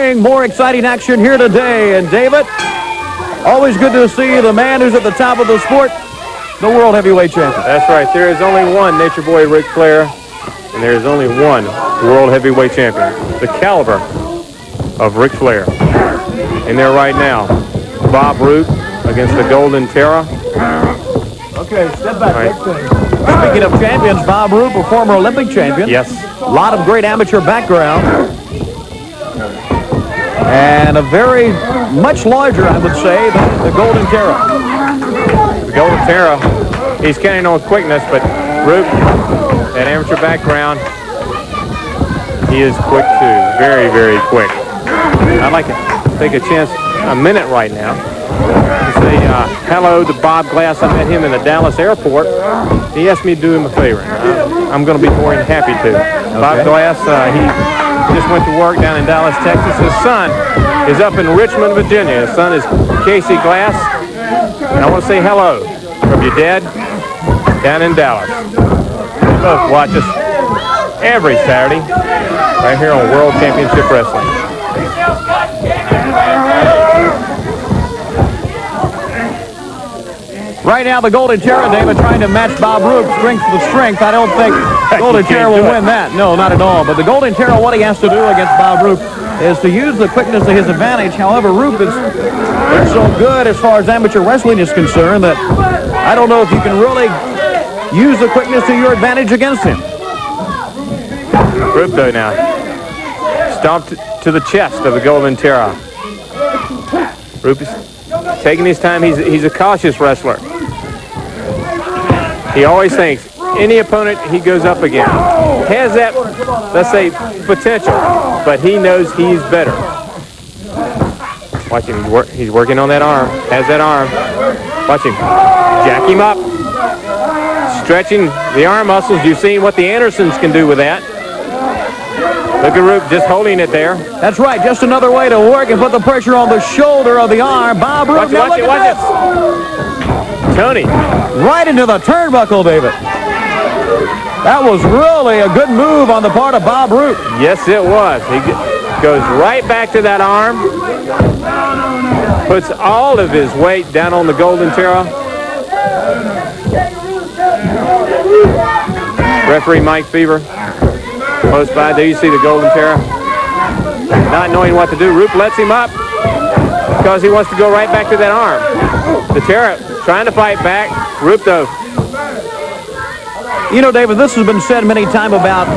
ring. More exciting action here today. And David, always good to see the man who's at the top of the sport, the world heavyweight champion. That's right. There is only one Nature Boy Ric Flair, and there is only one world heavyweight champion. The caliber of Ric Flair. In there right now, Bob Roop against the Golden Terra. Okay, step back. Right. Speaking of champions, Bob Roop, a former Olympic champion. Yes. A lot of great amateur background. And a very much larger, I would say, than the Golden Terra. The Golden Terra, he's counting on quickness, but Roop, that amateur background, he is quick too. Very, very quick. I'd like to take a chance, a minute right now, to say hello to Bob Glass. I met him in the Dallas airport. He asked me to do him a favor. I'm going to be more than happy to. Okay. Bob Glass, he just went to work down in Dallas, Texas. His son is up in Richmond, Virginia. His son is Casey Glass. And I want to say hello from your dad down in Dallas. They both watch us every Saturday right here on World Championship Wrestling. Right now, the Golden Terra, David, trying to match Bob Roop strength with strength. I don't think Golden Terra will win that. No, not at all. But the Golden Terra, what he has to do against Bob Roop is to use the quickness to his advantage. However, Roop is so good as far as amateur wrestling is concerned that I don't know if you can really use the quickness to your advantage against him. Roop, though, now stomped to the chest of the Golden Terra. Roop is taking his time. He's a cautious wrestler. He always thinks any opponent he goes up against has that, let's say, potential, but he knows he's better. Watch him. He's working on that arm. Has that arm. Watch him. Jack him up. Stretching the arm muscles. You've seen what the Andersons can do with that. Look at Roop just holding it there. That's right. Just another way to work and put the pressure on the shoulder of the arm. Bob Roop. Watch it. Tony. Right into the turnbuckle, David. That was really a good move on the part of Bob Roop. Yes, it was. He goes right back to that arm. Puts all of his weight down on the Golden Terra. Referee Mike Fever. Close by. There you see the Golden Terra. Not knowing what to do. Roop lets him up because he wants to go right back to that arm. The Terra trying to fight back. Roop, though. You know, David, this has been said many times about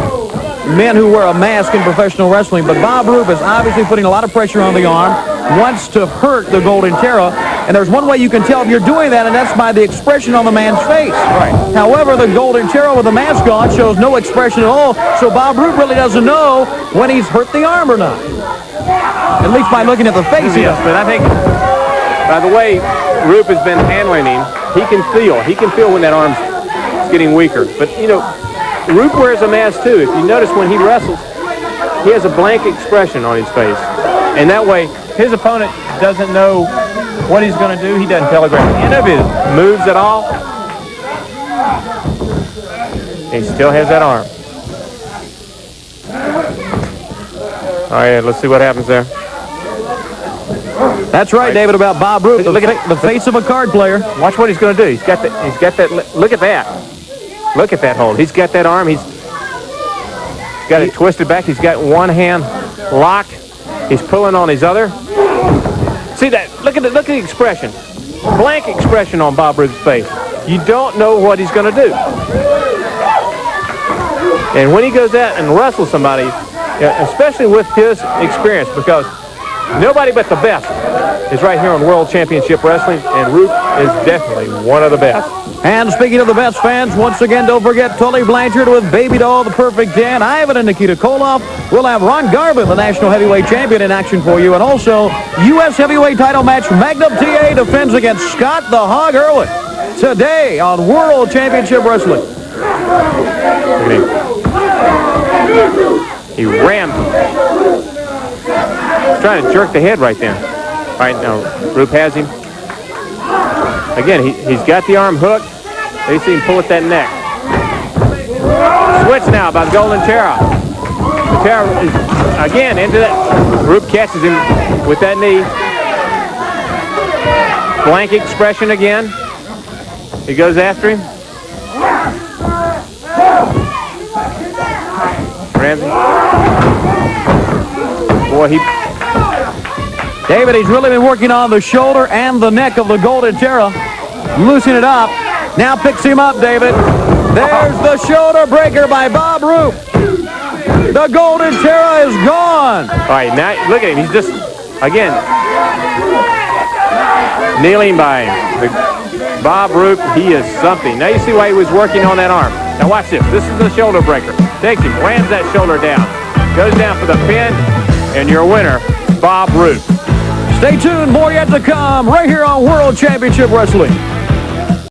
men who wear a mask in professional wrestling, but Bob Roop is obviously putting a lot of pressure on the arm, wants to hurt the Golden Terra, and there's one way you can tell if you're doing that, and that's by the expression on the man's face. Right. However, the Golden Terra with the mask on shows no expression at all, so Bob Roop really doesn't know when he's hurt the arm or not. At least by looking at the face. Yes, but I think, by the way Roop has been handling him, he can feel when that arm's getting weaker. But, you know, Roop wears a mask, too. If you notice when he wrestles, he has a blank expression on his face. And that way, his opponent doesn't know what he's going to do. He doesn't telegraph any of his moves at all. He still has that arm. All right, let's see what happens there. That's right, David, about Bob Roop, the face of a card player. Watch what he's going to do. He's got that. Look at that. Look at that hold. He's got that arm. He's got it twisted back. He's got one hand locked. He's pulling on his other. See that? Look at the expression. Blank expression on Bob Roop's face. You don't know what he's going to do. And when he goes out and wrestles somebody, especially with his experience, because nobody but the best is right here on World Championship Wrestling, and Roop is definitely one of the best. And speaking of the best, fans, once again, don't forget Tully Blanchard with Baby Doll, the Perfect Dan, Ivan and Nikita Koloff. We'll have Ron Garvin, the National Heavyweight Champion, in action for you. And also, U.S. Heavyweight title match, Magnum TA defends against Scott the Hog Irwin today on World Championship Wrestling. He rammed him. He's trying to jerk the head right there. All right, now Roop has him. Again, he's got the arm hooked. They see him pull at that neck. Switch now by the Golden Terra. Terra is again into that. Roop catches him with that knee. Blank expression again. He goes after him. Ramsey. Boy, David, he's really been working on the shoulder and the neck of the Golden Terra. Loosen it up. Now picks him up, David. There's the shoulder breaker by Bob Roop. The Golden Terra is gone. All right, now look at him. He's just, again, kneeling by him. Bob Roop, he is something. Now you see why he was working on that arm. Now watch this. This is the shoulder breaker. Takes him, lands that shoulder down. Goes down for the pin, and your winner, Bob Roop. Stay tuned. More yet to come right here on World Championship Wrestling.